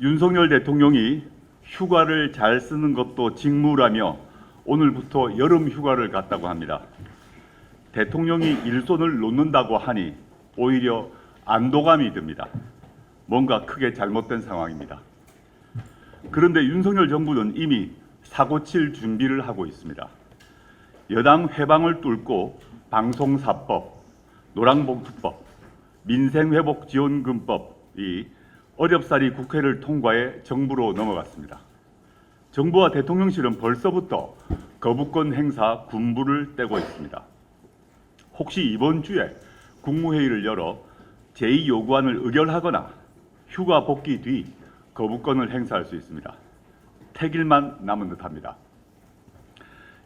윤석열 대통령이 휴가를 잘 쓰는 것도 직무라며 오늘부터 여름 휴가를 갔다고 합니다. 대통령이 일손을 놓는다고 하니 오히려 안도감이 듭니다. 뭔가 크게 잘못된 상황입니다. 그런데 윤석열 정부는 이미 사고칠 준비를 하고 있습니다. 여당 회방을 뚫고 방송사법, 노랑봉투법, 민생회복지원금법이 어렵사리 국회를 통과해 정부로 넘어갔습니다. 정부와 대통령실은 벌써부터 거부권 행사 군부를 떼고 있습니다. 혹시 이번 주에 국무회의를 열어 제2요구안을 의결하거나 휴가 복귀 뒤 거부권을 행사할 수 있습니다. 택일만 남은 듯합니다.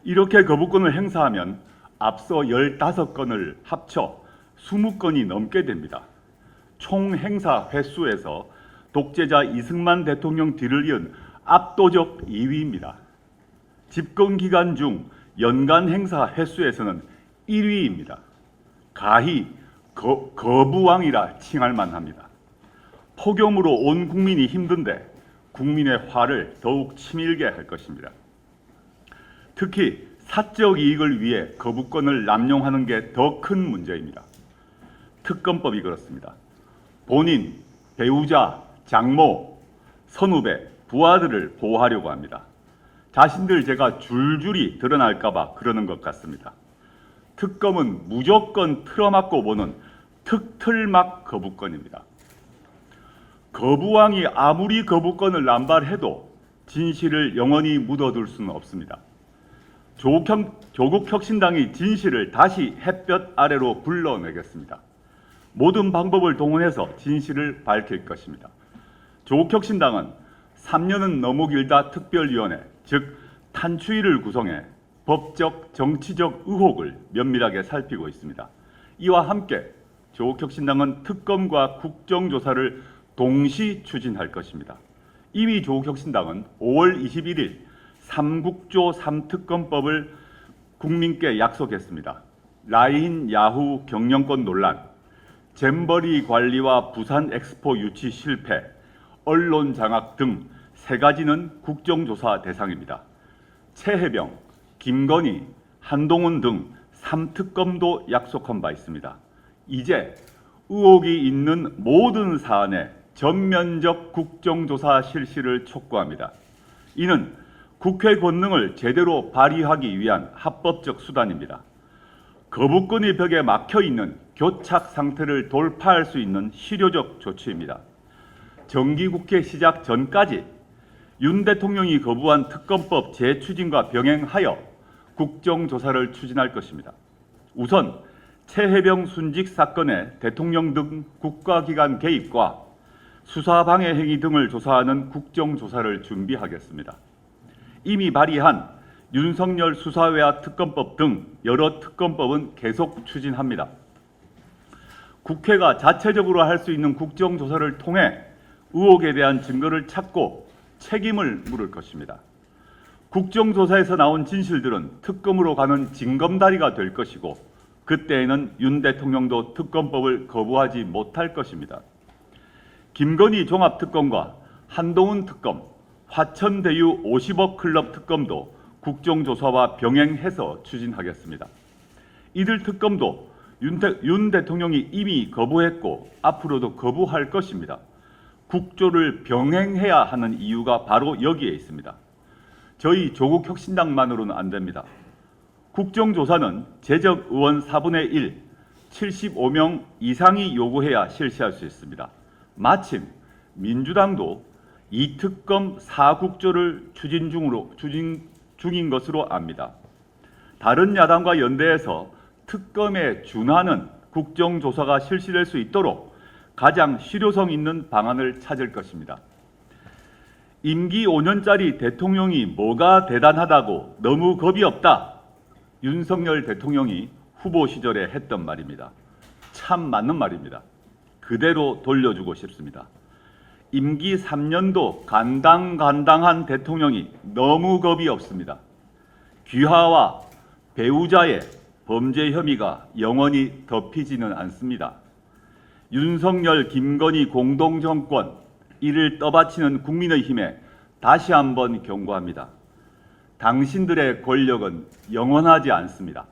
이렇게 거부권을 행사하면 앞서 15건을 합쳐 20건이 넘게 됩니다. 총 행사 횟수에서 독재자 이승만 대통령 뒤를 이은 압도적 2위입니다. 집권 기간 중 연간 행사 횟수에서는 1위입니다. 가히 거부왕이라 칭할 만합니다. 폭염으로 온 국민이 힘든데 국민의 화를 더욱 치밀게 할 것입니다. 특히 사적 이익을 위해 거부권을 남용하는 게 더 큰 문제입니다. 특검법이 그렇습니다. 본인, 배우자, 장모, 선후배, 부하들을 보호하려고 합니다. 자신들 죄가 줄줄이 드러날까 봐 그러는 것 같습니다. 특검은 무조건 틀어막고 보는 특틀막 거부권입니다. 거부왕이 아무리 거부권을 남발해도 진실을 영원히 묻어둘 수는 없습니다. 조국혁신당이 진실을 다시 햇볕 아래로 불러내겠습니다. 모든 방법을 동원해서 진실을 밝힐 것입니다. 조국혁신당은 3년은 너무 길다 특별위원회, 즉 탄추위를 구성해 법적, 정치적 의혹을 면밀하게 살피고 있습니다. 이와 함께 조국혁신당은 특검과 국정조사를 동시 추진할 것입니다. 이미 조국혁신당은 5월 21일 3국조 3특검법을 국민께 약속했습니다. 라인 야후 경영권 논란, 잼버리 관리와 부산 엑스포 유치 실패, 언론 장악 등 3가지는 국정조사 대상입니다. 최혜병, 김건희, 한동훈 등 3특검도 약속한 바 있습니다. 이제 의혹이 있는 모든 사안에 전면적 국정조사 실시를 촉구합니다. 이는 국회 권능을 제대로 발휘하기 위한 합법적 수단입니다. 거부권의 벽에 막혀있는 교착 상태를 돌파할 수 있는 실효적 조치입니다. 정기국회 시작 전까지 윤 대통령이 거부한 특검법 재추진과 병행하여 국정조사를 추진할 것입니다. 우선 최혜병 순직 사건의 대통령 등 국가기관 개입과 수사방해 행위 등을 조사하는 국정조사를 준비하겠습니다. 이미 발의한 윤석열 수사외화 특검법 등 여러 특검법은 계속 추진합니다. 국회가 자체적으로 할 수 있는 국정조사를 통해 의혹에 대한 증거를 찾고 책임을 물을 것입니다. 국정조사에서 나온 진실들은 특검으로 가는 징검다리가 될 것이고 그때에는 윤 대통령도 특검법을 거부하지 못할 것입니다. 김건희 종합특검과 한동훈 특검, 화천대유 50억 클럽 특검도 국정조사와 병행해서 추진하겠습니다. 이들 특검도 윤 대통령이 이미 거부했고 앞으로도 거부할 것입니다. 국조를 병행해야 하는 이유가 바로 여기에 있습니다. 저희 조국혁신당만으로는 안 됩니다. 국정조사는 재적 의원 4분의 1, 75명 이상이 요구해야 실시할 수 있습니다. 마침 민주당도 이 특검 4국조를 추진 중인 것으로 압니다. 다른 야당과 연대해서 특검에 준하는 국정조사가 실시될 수 있도록 가장 실효성 있는 방안을 찾을 것입니다. 임기 5년짜리 대통령이 뭐가 대단하다고 너무 겁이 없다. 윤석열 대통령이 후보 시절에 했던 말입니다. 참 맞는 말입니다. 그대로 돌려주고 싶습니다. 임기 3년도 간당간당한 대통령이 너무 겁이 없습니다. 귀하와 배우자의 범죄 혐의가 영원히 덮이지는 않습니다. 윤석열, 김건희 공동정권 이를 떠받치는 국민의힘에 다시 한번 경고합니다. 당신들의 권력은 영원하지 않습니다.